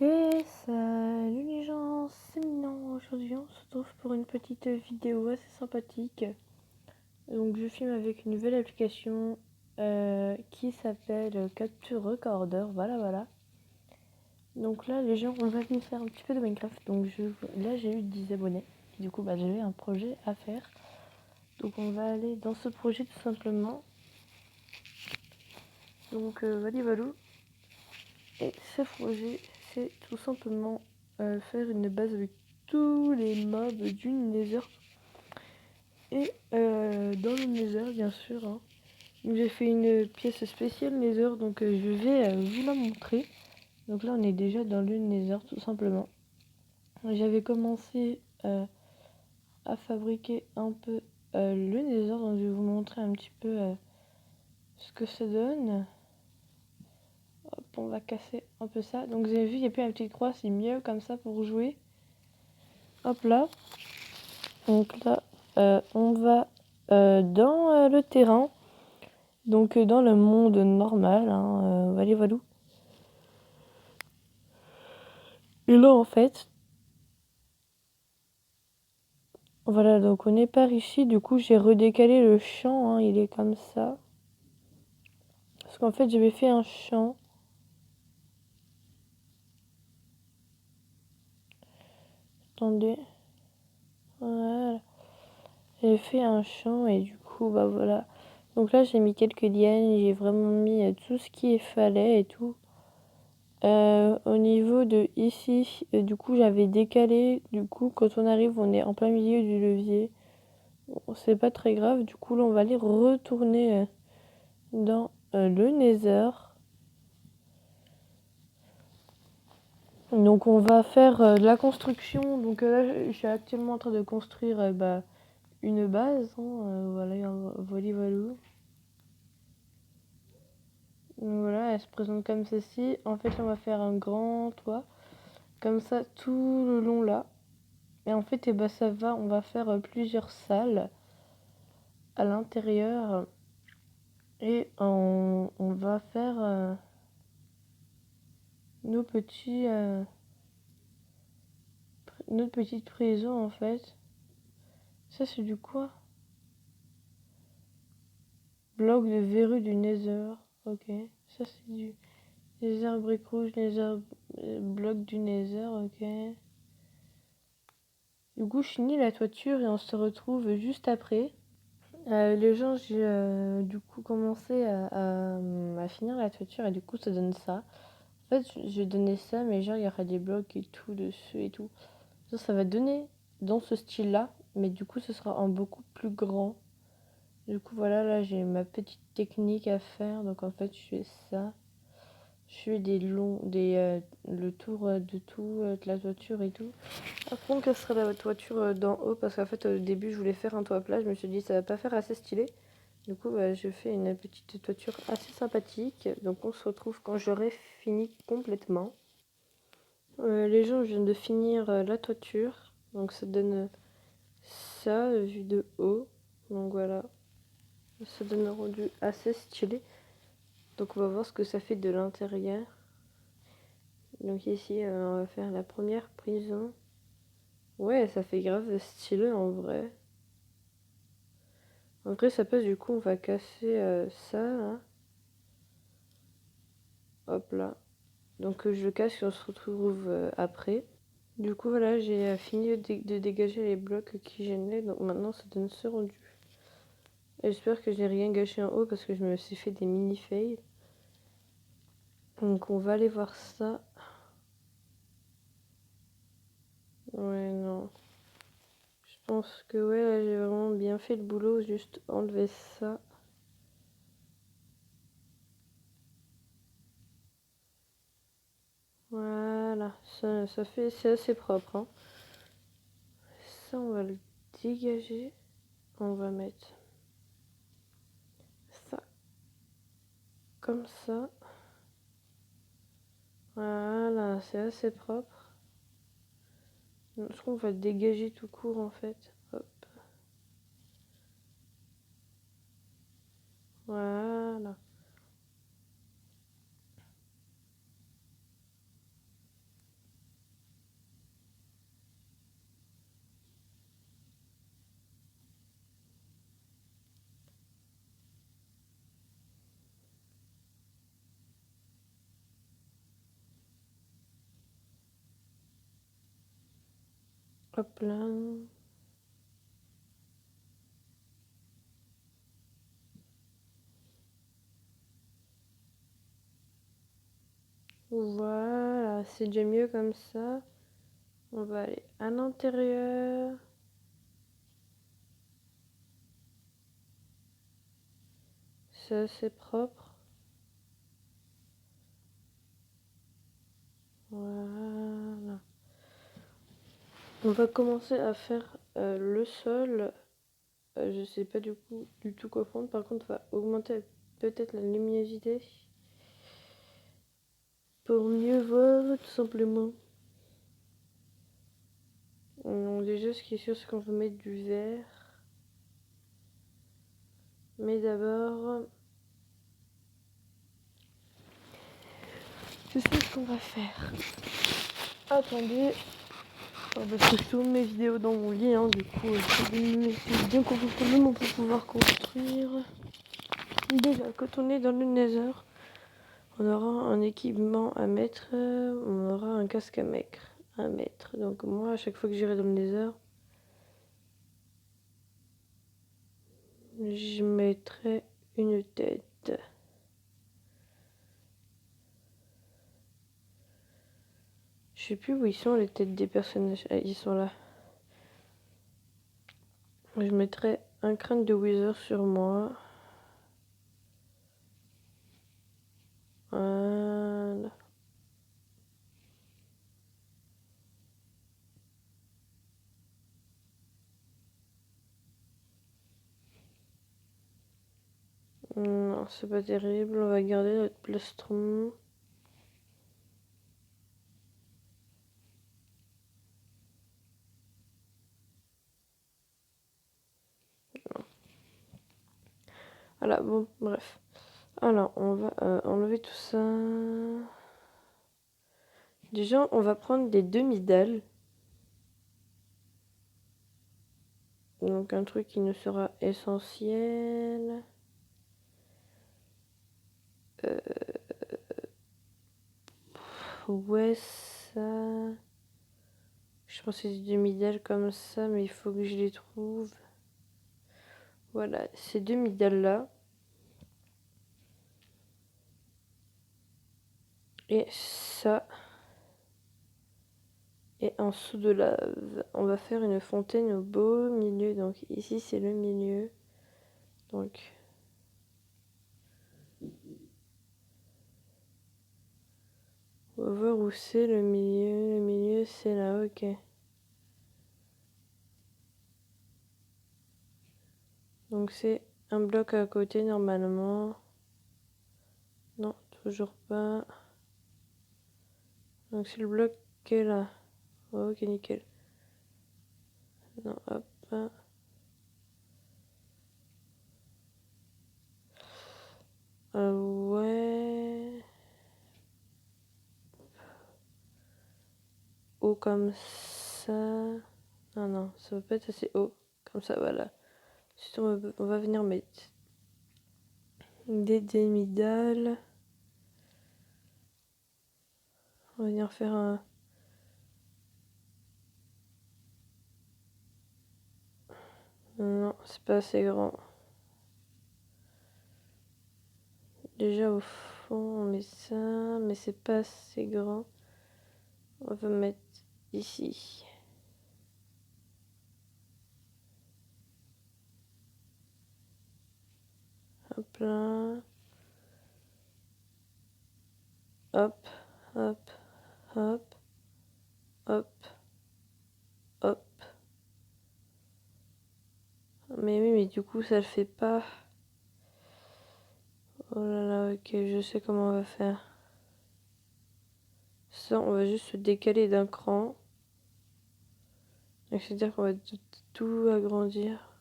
Et salut les gens, c'est Milan. Aujourd'hui on se retrouve pour une petite vidéo assez sympathique. Donc je filme avec une nouvelle application qui s'appelle Capture Recorder, voilà. Donc là les gens, on va aller faire un petit peu de Minecraft. Donc là j'ai eu 10 abonnés. Du coup j'avais un projet à faire. Donc on va aller dans ce projet tout simplement. Donc valou. Et ce projet c'est tout simplement faire une base avec tous les mobs du Nether. Et dans le Nether, bien sûr, hein. J'ai fait une pièce spéciale Nether, donc je vais vous la montrer. Donc là, on est déjà dans le Nether, tout simplement. J'avais commencé à fabriquer un peu le Nether, donc je vais vous montrer un petit peu ce que ça donne. Hop, on va casser un peu ça. Donc vous avez vu, il n'y a plus la petite croix, c'est mieux comme ça pour jouer. Hop là. Donc là, on va dans le terrain. Donc dans le monde normal, hein, valou. Et là en fait, voilà, donc on est par ici, du coup j'ai redécalé le champ, hein, il est comme ça. Parce qu'en fait j'avais fait un champ. Attendez. Voilà. J'avais fait un champ et du coup bah voilà. Donc là j'ai mis quelques lianes, j'ai vraiment mis tout ce qu'il fallait et tout. Au niveau de ici, du coup j'avais décalé, du coup quand on arrive on est en plein milieu du levier. Bon, c'est pas très grave, du coup là on va aller retourner dans le Nether. Donc on va faire de la construction. Donc là je suis actuellement en train de construire une base, hein, voilà. Donc voilà, elle se présente comme ceci. En fait là on va faire un grand toit comme ça tout le long là. Et en fait ça va, on va faire plusieurs salles à l'intérieur. Et on va faire nos petits notre petite prison en fait. Ça c'est du quoi? Bloc de verrue du Nether. Ok. Ça c'est du Nether brique rouge, Nether bloc du Nether. Ok. Du coup je finis la toiture et on se retrouve juste après. Les gens, j'ai du coup commencé à finir la toiture et du coup ça donne ça. En fait je donnais ça mais genre il y aura des blocs et tout dessus et tout. Ça va donner dans ce style là mais du coup ce sera en beaucoup plus grand. Du coup voilà, là j'ai ma petite technique à faire. Donc en fait je fais ça. Je fais le tour de tout, de la toiture et tout. Par contre, ce serait la toiture d'en haut parce qu'en fait au début je voulais faire un toit plat. Je me suis dit ça va pas faire assez stylé. Du coup je fais une petite toiture assez sympathique. Donc on se retrouve quand j'aurai fini complètement. Les gens, je viens de finir la toiture. Donc ça donne ça vu de haut. Donc voilà. Ça donne un rendu assez stylé. Donc on va voir ce que ça fait de l'intérieur. Donc ici on va faire la première prison. Ouais, ça fait grave stylé en vrai. En vrai ça passe, du coup on va casser ça là. Hop là. Donc je le casse et on se retrouve après. Du coup voilà, j'ai fini de dégager les blocs qui gênaient. Donc maintenant ça donne ce rendu. J'espère que j'ai rien gâché en haut parce que je me suis fait des mini fails. Donc on va aller voir ça. Ouais, non. Je pense que ouais, là j'ai vraiment bien fait le boulot. Juste enlever ça. Voilà, ça fait, c'est assez propre, hein. Ça, on va le dégager. On va mettre ça comme ça. Voilà, c'est assez propre. Je trouve qu'on va le dégager tout court en fait. Hop. Voilà. Hop là. Voilà, c'est déjà mieux comme ça. On va aller à l'intérieur. C'est assez propre. Voilà. On va commencer à faire le sol. Je sais pas du tout quoi prendre. Par contre, on va augmenter peut-être la luminosité pour mieux voir tout simplement. Donc déjà, ce qui est sûr, c'est qu'on va mettre du vert. Mais d'abord, je sais ce qu'on va faire. Attendez. Parce que je tourne mes vidéos dans mon lit, hein, du coup, c'est bien confortablement pour pouvoir construire. Déjà, quand on est dans le Nether, on aura un équipement à mettre, on aura un casque à mettre. Donc moi, à chaque fois que j'irai dans le Nether, je mettrai une tête. Je sais plus où ils sont les têtes des personnages. Ah, ils sont là. Je mettrai un crâne de Wither sur moi. Voilà. Non, c'est pas terrible. On va garder notre plastron. Voilà, bon, bref. Alors, on va enlever tout ça. Déjà, on va prendre des demi-dalles. Donc, un truc qui nous sera essentiel. Ouais, ça. Je pense que c'est des demi-dalles comme ça, mais il faut que je les trouve. Voilà, ces demi-dalles-là. Et ça. Et un seau de lave. On va faire une fontaine au beau milieu. Donc, ici, c'est le milieu. Donc, on va voir où c'est le milieu. Le milieu, c'est là, ok. Donc c'est un bloc à côté normalement. Non, toujours pas. Donc c'est le bloc qui est là. Oh, ok, nickel. Non, hop. Ouais. Haut comme ça. Non, non, ça va pas être assez haut. Comme ça, voilà. Ensuite, on va venir mettre des demi-dalles. On va venir faire un... Non, c'est pas assez grand. Déjà au fond, on met ça, mais c'est pas assez grand. On va mettre ici. Hop là. Hop, hop, hop, hop, hop. Mais oui, mais du coup, ça le fait pas. Oh là là, ok, je sais comment on va faire. Ça, on va juste se décaler d'un cran. Donc, c'est-à-dire qu'on va tout agrandir.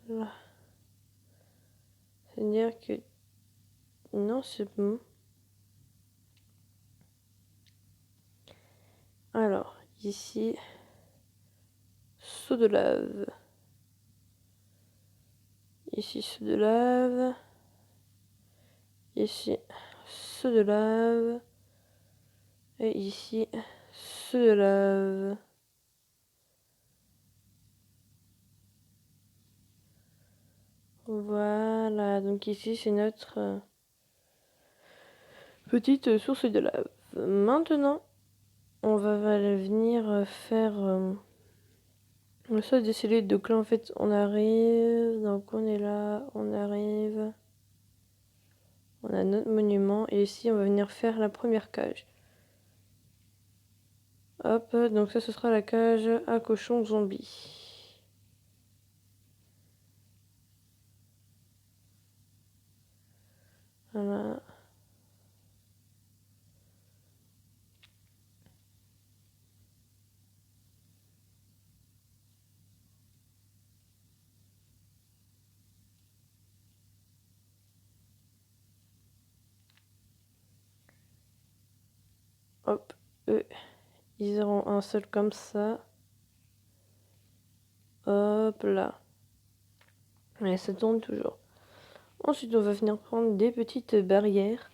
Voilà. C'est-à-dire que... Non, c'est bon. Alors, ici, seau de lave. Ici, seau de lave. Ici, seau de lave. Et ici, ceux de lave. Voilà, donc ici c'est notre petite source de lave. Maintenant, on va venir faire le sol des cellules. Donc là en fait on arrive, donc on est là, on arrive. On a notre monument et ici on va venir faire la première cage. Hop, donc ça ce sera la cage à cochon zombie. Voilà. Hop, eux, ils auront un seul comme ça. Hop là. Et ça tourne toujours. Ensuite, on va venir prendre des petites barrières.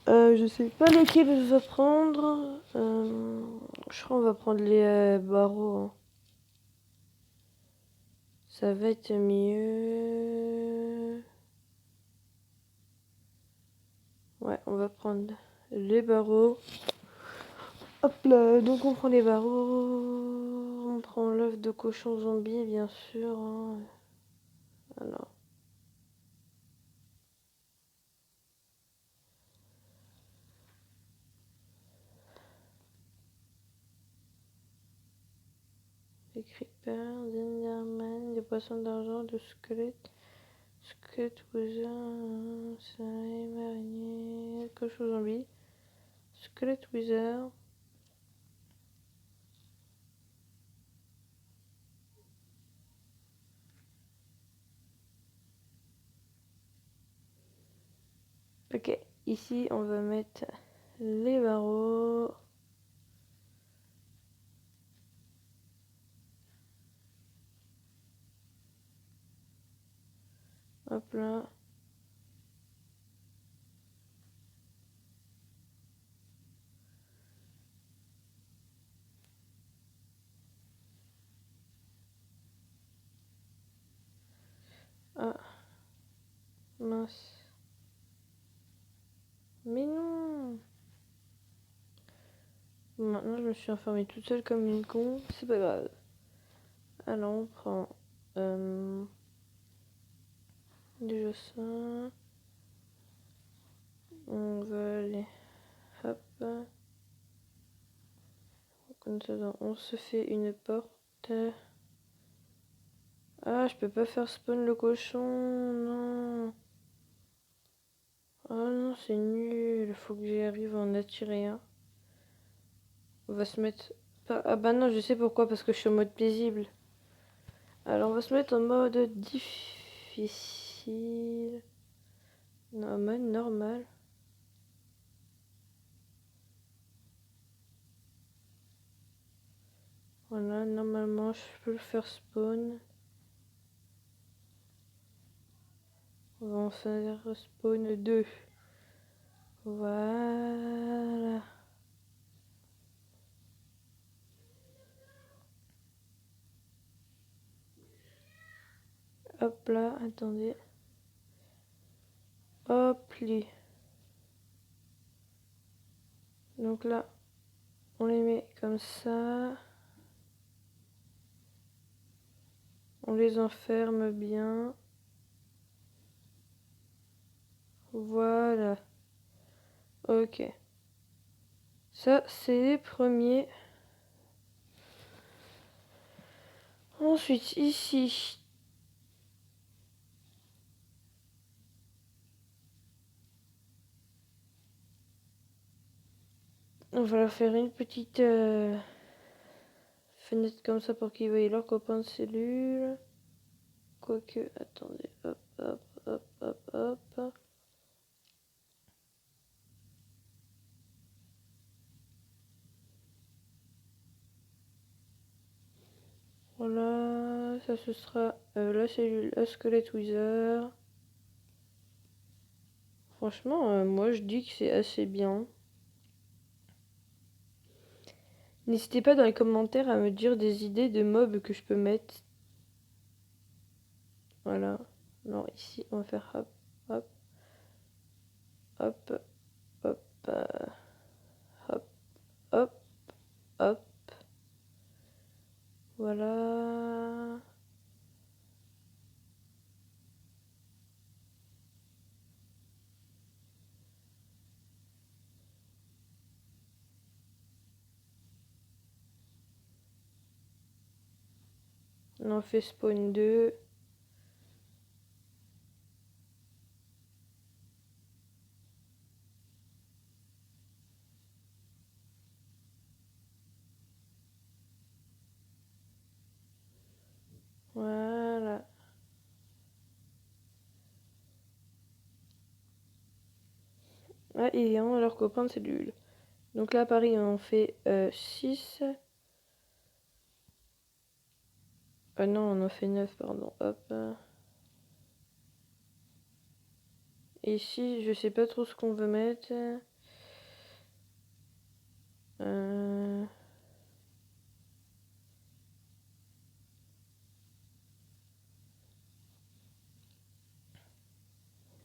Je sais pas lesquelles je vais prendre. Je crois qu'on va prendre les barreaux, hein. Ça va être mieux. Ouais, on va prendre les barreaux. Hop là, donc on prend les barreaux. On prend l'œuf de cochon zombie, bien sûr, hein. Alors. Les creepers, des enderman, des poissons d'argent, de squelettes. Squelette, wither, slime, araignée, cochon zombie. Squelette wither. Ok, ici on va mettre les barreaux. Hop là. Ah, mince. Mais non! Maintenant je me suis enfermée toute seule comme une con. C'est pas grave. Alors on prend déjà ça. On va aller. Hop. Comme ça, on se fait une porte. Ah, je peux pas faire spawn le cochon. Non. Oh non, c'est nul. Faut que j'y arrive à en attirer un. On va se mettre. Ah bah non, je sais pourquoi, parce que je suis en mode paisible. Alors on va se mettre en mode difficile. Non, en mode normal. Voilà, normalement je peux le faire spawn. On va en faire spawn 2. Voilà. Hop là, attendez. Hop là. Donc là, on les met comme ça. On les enferme bien. Voilà. Ok. Ça, c'est les premiers. Ensuite, ici. On va leur faire une petite fenêtre comme ça pour qu'ils voient leurs copains de cellule. Quoique, attendez. Hop, hop, hop, hop, hop. Voilà. Ça, ce sera la cellule à squelette wither. Franchement, moi je dis que c'est assez bien. N'hésitez pas dans les commentaires à me dire des idées de mobs que je peux mettre. Voilà. Non, ici, on va faire hop, hop, hop, hop, hop, hop, hop. Voilà. On en fait spawn 2. Voilà. Ah, et un, leur copain de cellule. Donc là, à Paris, on en fait 6. Non, on en fait 9, pardon. Hop. Et ici, je sais pas trop ce qu'on veut mettre. Euh...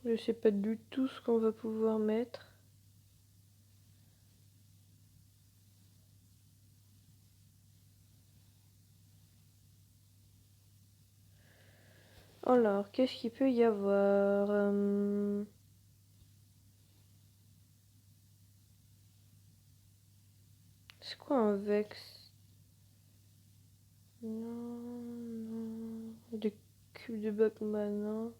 Je sais pas du tout ce qu'on va pouvoir mettre. Alors, qu'est-ce qu'il peut y avoir C'est quoi un Vex? Non, non. Des cubes de Batman, non.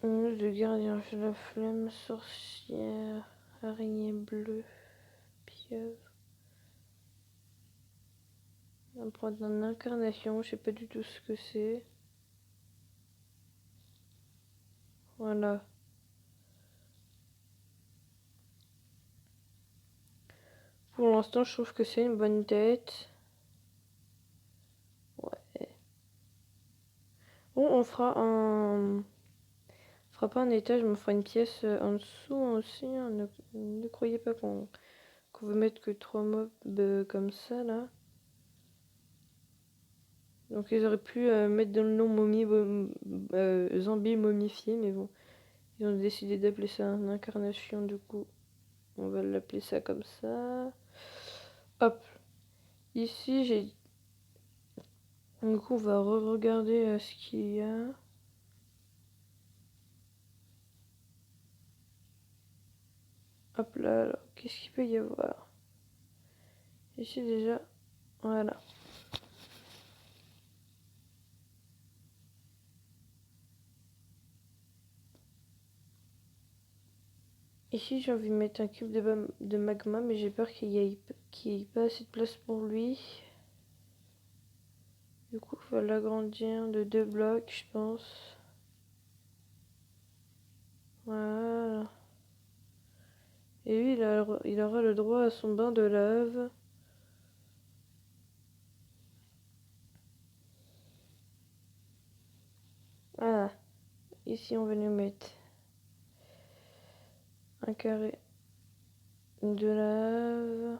De gardien, j'ai la flemme, sorcière, araignée bleue, pieuvre. On va prendre une incarnation, je sais pas du tout ce que c'est. Voilà. Pour l'instant, je trouve que c'est une bonne tête. Ouais. Bon, on fera un... On fera pas un étage, mais on fera une pièce en dessous aussi. Hein. Ne croyez pas qu'on veut mettre que 3 mobs comme ça, là. Donc ils auraient pu mettre dans le nom zombie momifié, mais bon. Ils ont décidé d'appeler ça une incarnation, du coup. On va l'appeler ça comme ça. Hop. Ici, j'ai... Du coup, on va re-regarder ce qu'il y a. Hop là, alors, qu'est-ce qu'il peut y avoir? Ici déjà, voilà. Ici, j'ai envie de mettre un cube de magma, mais j'ai peur qu'il y ait pas assez de place pour lui. Du coup, il faut l'agrandir de 2 blocs, je pense. Voilà. Et lui, il aura le droit à son bain de lave. Voilà. Ici, on va lui mettre un carré de lave.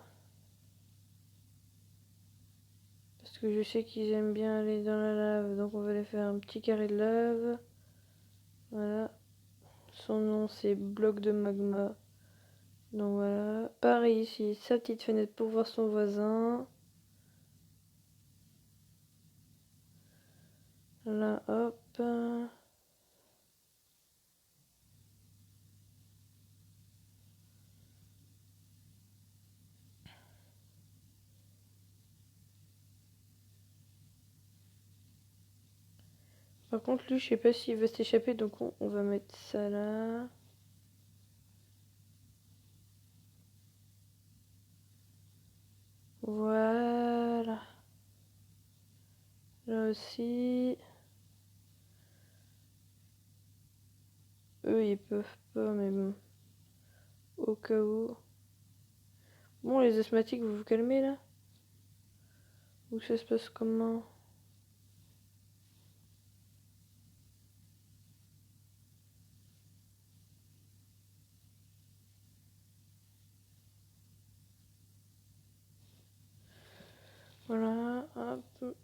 Parce que je sais qu'ils aiment bien aller dans la lave. Donc, on va les faire un petit carré de lave. Voilà. Son nom, c'est bloc de magma. Donc voilà. Pareil ici, sa petite fenêtre pour voir son voisin. Là, hop. Par contre, lui, je sais pas s'il veut s'échapper, donc on va mettre ça là. Voilà. Là aussi. Eux, ils peuvent pas, mais bon. Au cas où. Bon, les asthmatiques, vous vous calmez là? Ou ça se passe comment? Hop.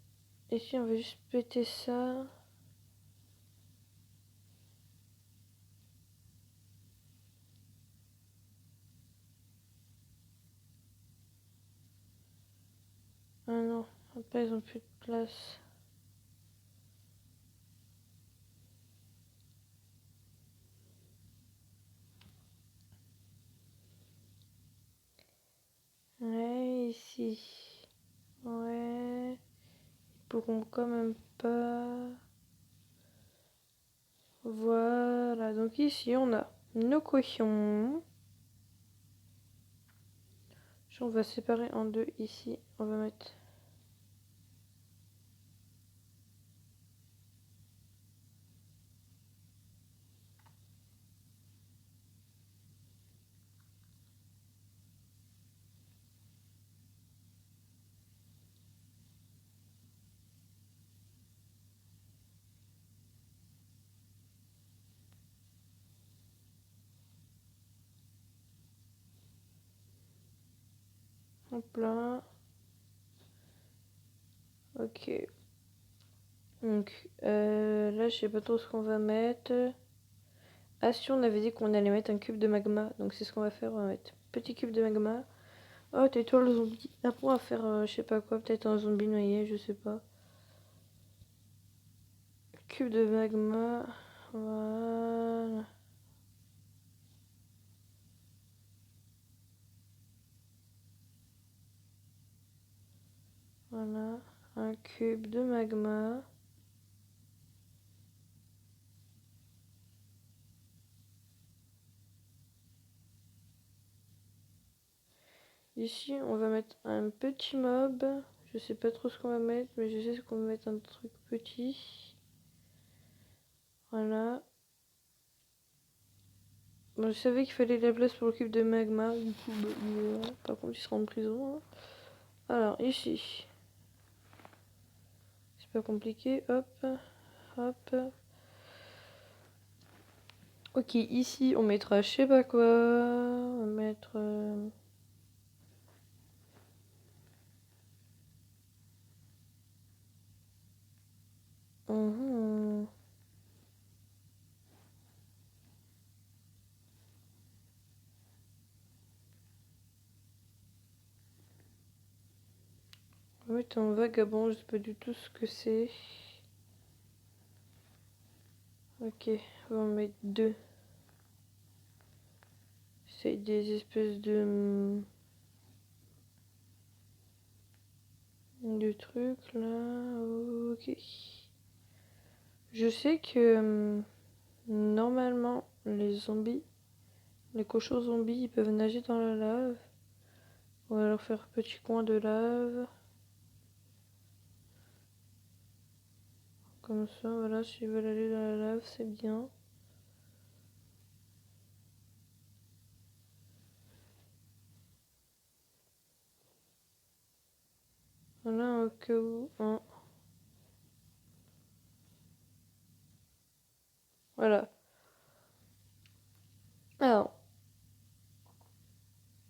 Ici, on va juste péter ça. Ah non, après ils ont plus de place. Ouais, ici. Ouais. Ils pourront quand même pas. Voilà, donc ici on a nos cochons. On va séparer en deux ici. On va mettre. Hop là. Ok. Donc là, je sais pas trop ce qu'on va mettre. Ah si, on avait dit qu'on allait mettre un cube de magma. Donc c'est ce qu'on va faire. On va mettre petit cube de magma. Oh, tais-toi le zombie. Après, on va faire, je sais pas quoi. Peut-être un zombie noyé, je sais pas. Cube de magma. Voilà. Voilà. Un cube de magma. Ici, on va mettre un petit mob. Je sais pas trop ce qu'on va mettre, mais je sais qu'on va mettre un truc petit. Voilà. Bon, je savais qu'il fallait de la place pour le cube de magma. Du coup, voilà. Par contre, il sera en prison. Hein. Alors, ici. C'est pas compliqué. Hop. Hop. Ok, ici, on mettra je sais pas quoi. On va mettre... mhm. On va mettre un vagabond, je sais pas du tout ce que c'est. Ok, on va en mettre deux. C'est des espèces de trucs là. Ok. Je sais que normalement les zombies, les cochons zombies, ils peuvent nager dans la lave. On va leur faire un petit coin de lave. Comme ça, voilà, s'ils veulent aller dans la lave, c'est bien. Voilà, au cas où. Hein. Voilà. Alors,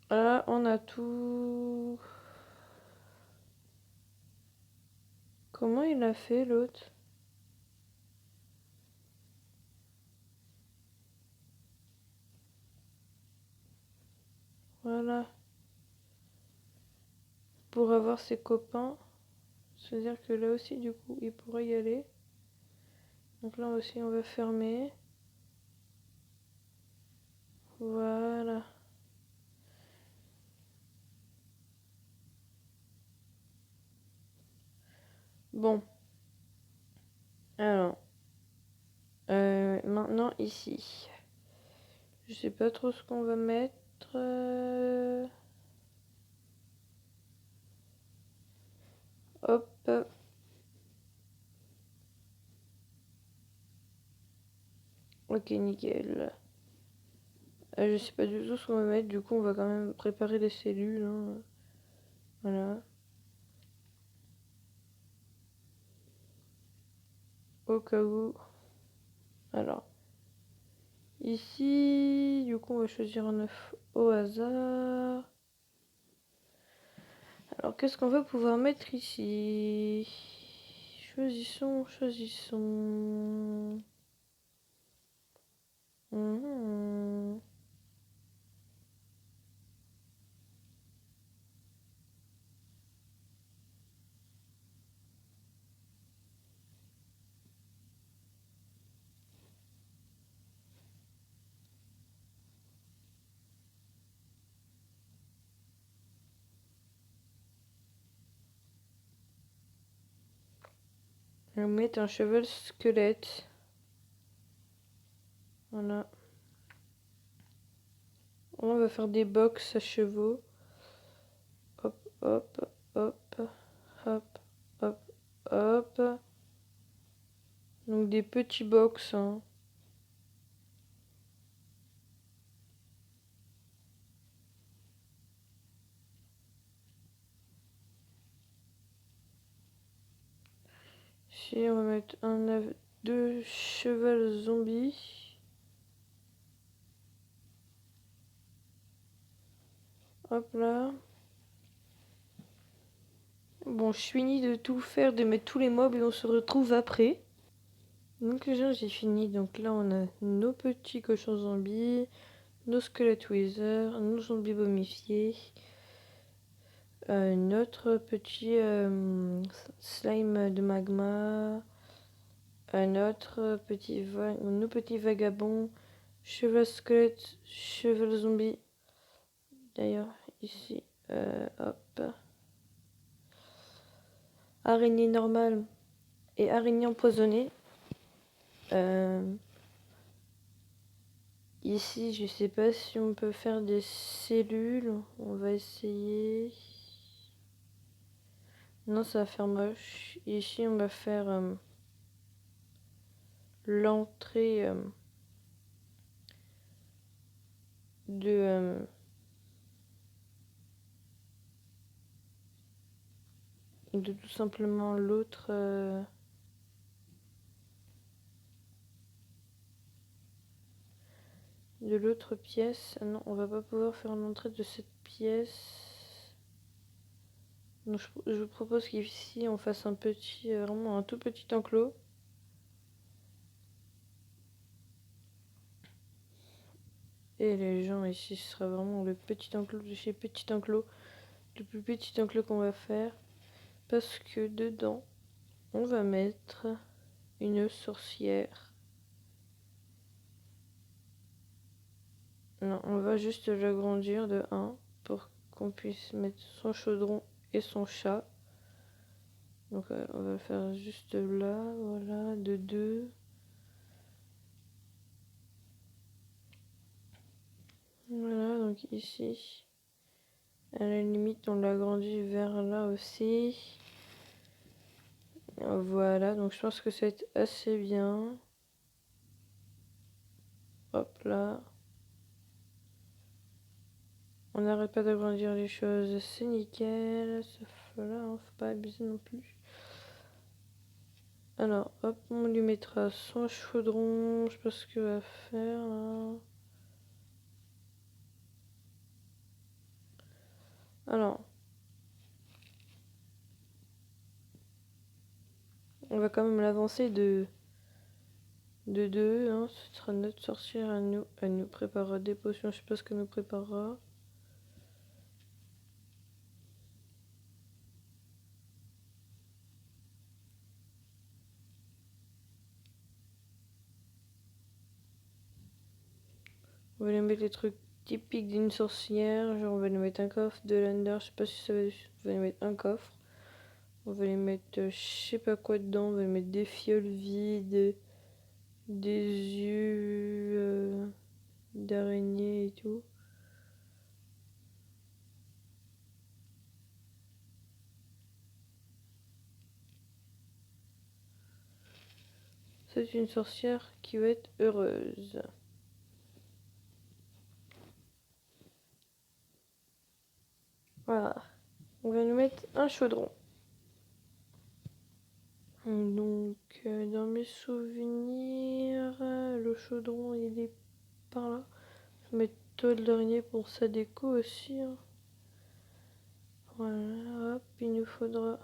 là, on a tout. Comment il a fait l'autre? Voilà. Pour avoir ses copains. C'est-à-dire que là aussi, du coup, il pourrait y aller. Donc là aussi, on va fermer. Voilà. Bon. Alors. Maintenant, ici. Je sais pas trop ce qu'on va mettre. Hop. Ok, nickel. Je sais pas du tout ce qu'on va mettre. Du coup, on va quand même préparer les cellules. Hein. Voilà. Au cas où. Alors. Ici, du coup, on va choisir un œuf au hasard. Alors, qu'est-ce qu'on va pouvoir mettre ici? Choisissons. Mhm. On va mettre un cheval squelette. Voilà. On va faire des box à chevaux. Hop, hop, hop, hop, hop, hop. Donc des petits box, hein. Ici, on va mettre deux chevals zombies. Hop là. Bon, je finis de tout faire, de mettre tous les mobs et on se retrouve après. Donc déjà, j'ai fini. Donc là, on a nos petits cochons zombies, nos squelettes wither, nos zombies momifiés, notre petit slime de magma, nos petits vagabonds, cheval squelette, cheval zombie. D'ailleurs, ici, hop, araignée normale et araignée empoisonnée. Ici, je sais pas si on peut faire des cellules. On va essayer. Non, ça va faire moche. Ici, on va faire l'entrée de tout simplement l'autre de l'autre pièce. Ah non, on va pas pouvoir faire l'entrée de cette pièce. Donc, je vous propose qu'ici on fasse un petit, vraiment un tout petit enclos. Et les gens ici, ce sera vraiment le petit enclos de chez Petit Enclos. Le plus petit enclos qu'on va faire. Parce que dedans, on va mettre une sorcière. Non, on va juste l'agrandir de 1 pour qu'on puisse mettre son chaudron et son chat. Donc on va le faire juste là, voilà, de 2. Voilà, donc ici, à la limite, on l'agrandit vers là aussi. Voilà, donc je pense que ça va être assez bien. Hop là. On n'arrête pas d'agrandir les choses, c'est nickel. Sauf là, hein, faut pas abuser non plus. Alors, hop, on lui mettra son chaudron. Je sais pas ce qu'il va faire là. Alors, on va quand même l'avancer de 2. Hein. Ce sera notre sorcière à nous. Elle nous préparera des potions. Je sais pas ce qu'elle nous préparera. On va lui mettre les trucs typiques d'une sorcière. Genre, on va lui mettre un coffre de l'Ender. Je sais pas si ça va. On va lui mettre un coffre. On va lui mettre je sais pas quoi dedans. On va lui mettre des fioles vides. Des yeux d'araignée et tout. C'est une sorcière qui va être heureuse. Voilà. On va nous mettre un chaudron. Donc, dans mes souvenirs, le chaudron, il est par là. Je vais mettre toile d'araignée pour sa déco aussi. Hein. Voilà, hop, il nous faudra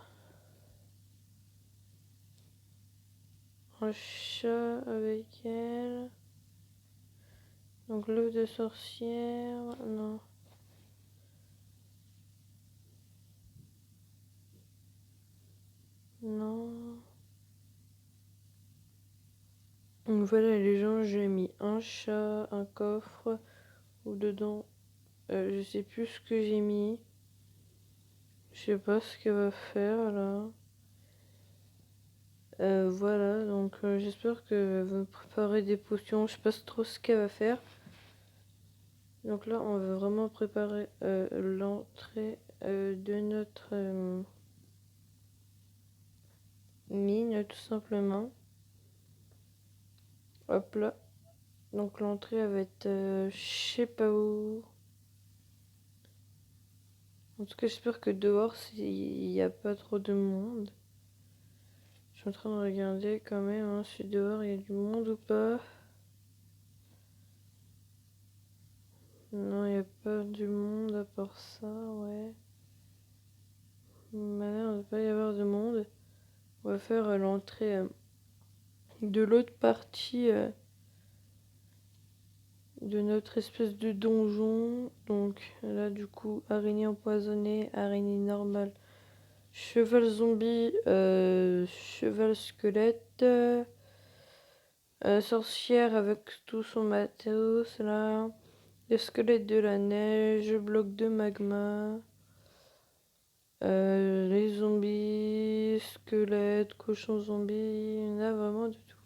un chat avec elle. Donc l'œuf de sorcière, non. Non. Donc voilà les gens, j'ai mis un chat, un coffre, ou dedans, je sais plus ce que j'ai mis. Je sais pas ce qu'elle va faire là. Voilà, donc j'espère qu'elle va me préparer des potions. Je sais pas trop ce qu'elle va faire. Donc là, on va vraiment préparer l'entrée de notre mine, tout simplement. Hop là. Donc l'entrée, elle va être je sais pas où. En tout cas, j'espère que dehors, il n'y a pas trop de monde. Je suis en train de regarder quand même hein, si dehors il y a du monde ou pas. Non, il n'y a pas du monde à part ça, ouais. Il m'a l'air de pas y avoir de monde. On va faire l'entrée de l'autre partie de notre espèce de donjon. Donc là, du coup, araignée empoisonnée, araignée normale, cheval zombie, cheval squelette, sorcière avec tout son matos là, le squelette de la neige, bloc de magma. Les zombies, squelettes, cochons zombies, il y en a vraiment de tout.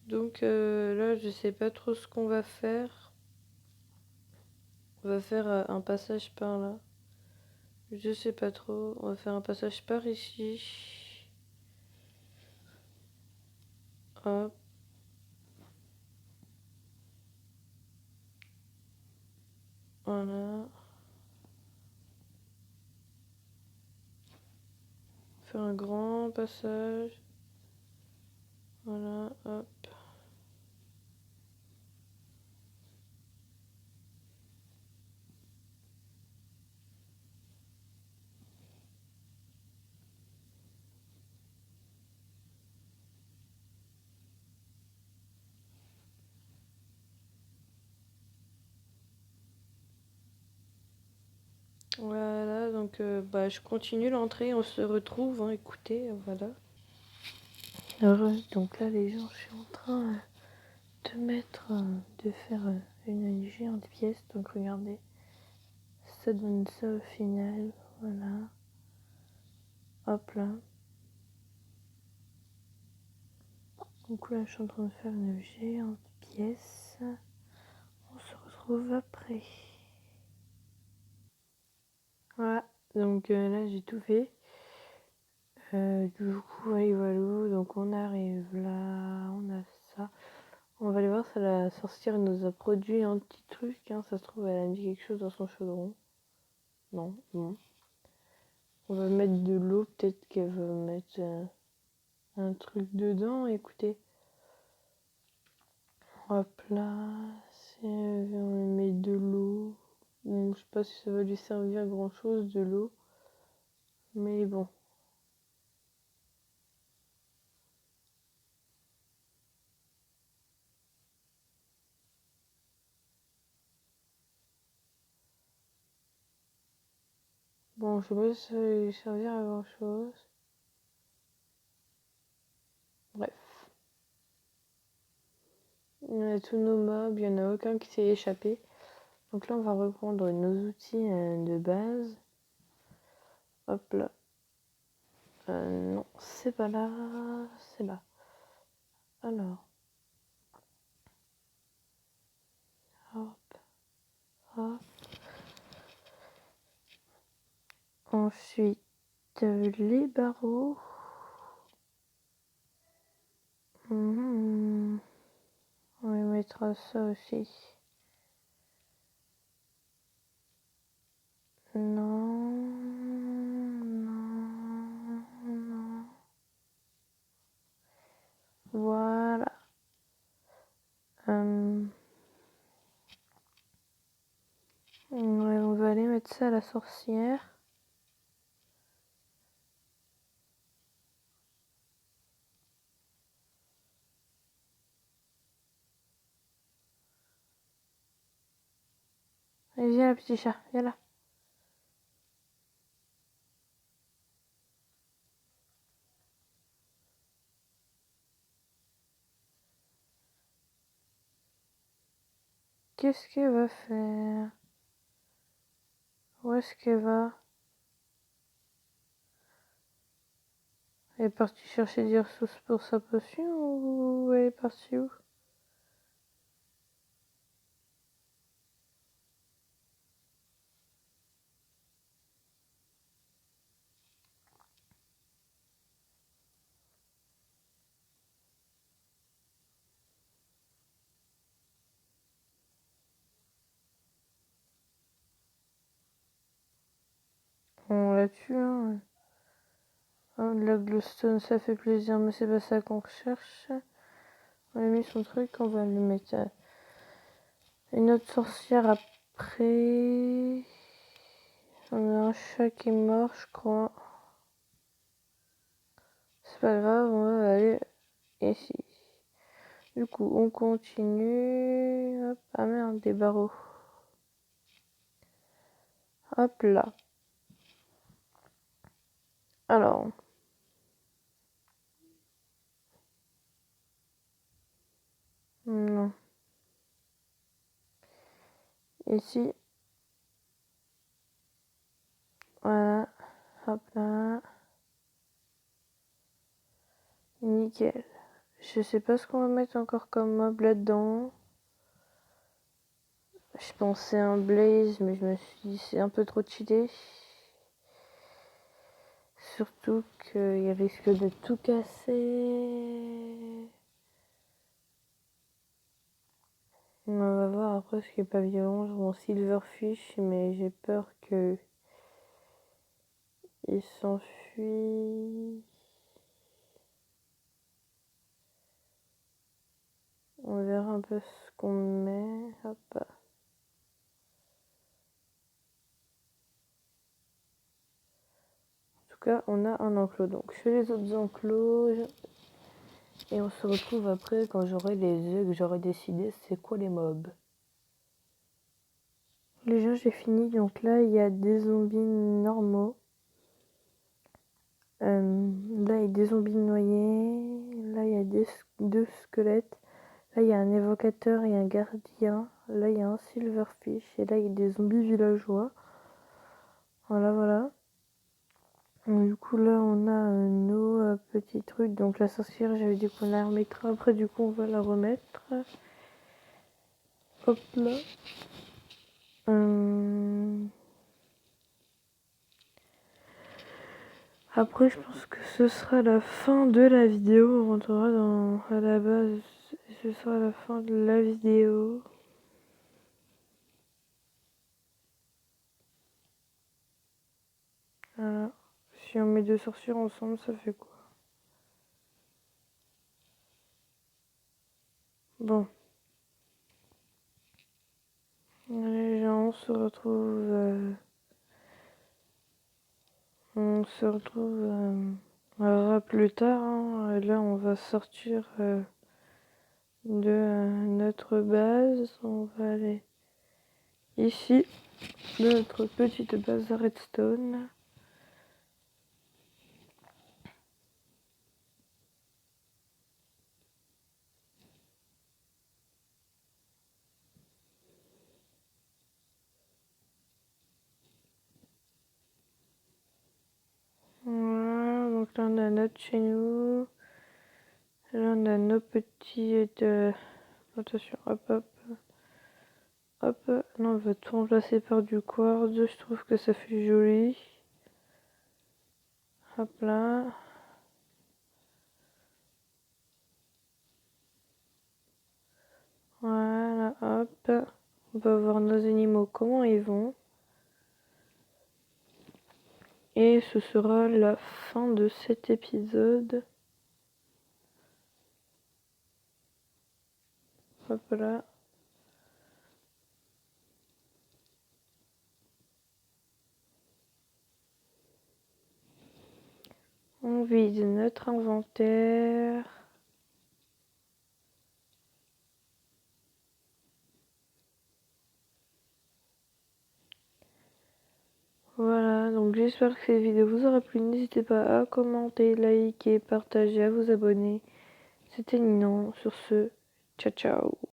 Donc là, je sais pas trop ce qu'on va faire. On va faire un passage par là. Je sais pas trop. On va faire un passage par ici. Hop. Voilà. Faire un grand passage. Voilà. Hop. Voilà. Donc bah, je continue l'entrée. On se retrouve. Hein, écoutez. Voilà. Heureux. Donc là, les gens, je suis en train de mettre, de faire une géante pièce. Donc regardez, ça donne ça au final. Voilà. Hop là. Donc là, je suis en train de faire une géante pièce. On se retrouve après. Voilà. Donc là, j'ai tout fait. Du coup, voilà. Donc on arrive là. On a ça. On va aller voir si la sorcière nous a produit un petit truc. Hein. Ça se trouve, elle a mis quelque chose dans son chaudron. Non, bon. On va mettre de l'eau. Peut-être qu'elle va mettre un truc dedans. Écoutez. Hop là. Si on met de l'eau. Bon, je sais pas si ça va lui servir à grand chose de l'eau. Mais bon. Bon, je sais pas si ça va lui servir à grand chose. Bref. Il y a tous nos mobs, il n'y en a aucun qui s'est échappé. Donc là, on va reprendre nos outils de base. Hop là. Non, c'est pas là, c'est là. Alors. Hop, hop. Ensuite, les barreaux. On va mettre ça aussi. Non, non, non. Voilà. Ouais, on va aller mettre ça à la sorcière. Allez, viens là, petit chat, viens là. Qu'est-ce qu'elle va faire? Où est-ce qu'elle va? Elle est partie chercher des ressources pour sa potion ou elle est partie où? On la tue, hein. Oh, de la glowstone, ça fait plaisir, mais c'est pas ça qu'on recherche. On a mis son truc, on va lui mettre une autre sorcière après. On a un chat qui est mort, je crois. C'est pas grave, on va aller ici. Du coup, on continue. Hop. Ah merde, des barreaux. Hop là. Alors. Non. Ici. Voilà. Hop là. Nickel. Je sais pas ce qu'on va mettre encore comme mob là-dedans. Je pensais un blaze, mais je me suis dit c'est un peu trop cheaté. Surtout qu'il risque de tout casser. On va voir après ce qui est pas violent. Mon silverfish, mais j'ai peur que il s'enfuit. On verra un peu ce qu'on met. Hop. En tout cas, on a un enclos. Donc, je fais les autres enclos. Et on se retrouve après quand j'aurai les œufs, que j'aurai décidé c'est quoi les mobs. Les gens, j'ai fini. Donc là, il y a des zombies normaux. Là, il y a des zombies noyés. Là, il y a deux squelettes. Là, il y a un évocateur et un gardien. Là, il y a un silverfish. Et là, il y a des zombies villageois. Voilà, voilà. Donc, du coup, là, on a nos petits trucs. Donc, la sorcière, j'avais dit qu'on la remettra. Après, du coup, on va la remettre. Hop là. Après, je pense que ce sera la fin de la vidéo. On rentrera à la base. Ce sera la fin de la vidéo. Voilà. Si on met deux sorcières ensemble, ça fait quoi? Bon. Allez, les gens, on se retrouve plus tard. Hein. Là, on va sortir de notre base. On va aller ici, de notre petite base redstone. Voilà, donc là on a notre chez nous. Là on a nos petits attention, hop hop. Hop, là on va tout remplacer par du quartz. Je trouve que ça fait joli. Hop là. Voilà, hop. On va voir nos animaux, comment ils vont. Et ce sera la fin de cet épisode. Hop là. On vide notre inventaire. Voilà, donc j'espère que cette vidéo vous aura plu. N'hésitez pas à commenter, liker, partager, à vous abonner. C'était Ninon. Sur ce, ciao ciao.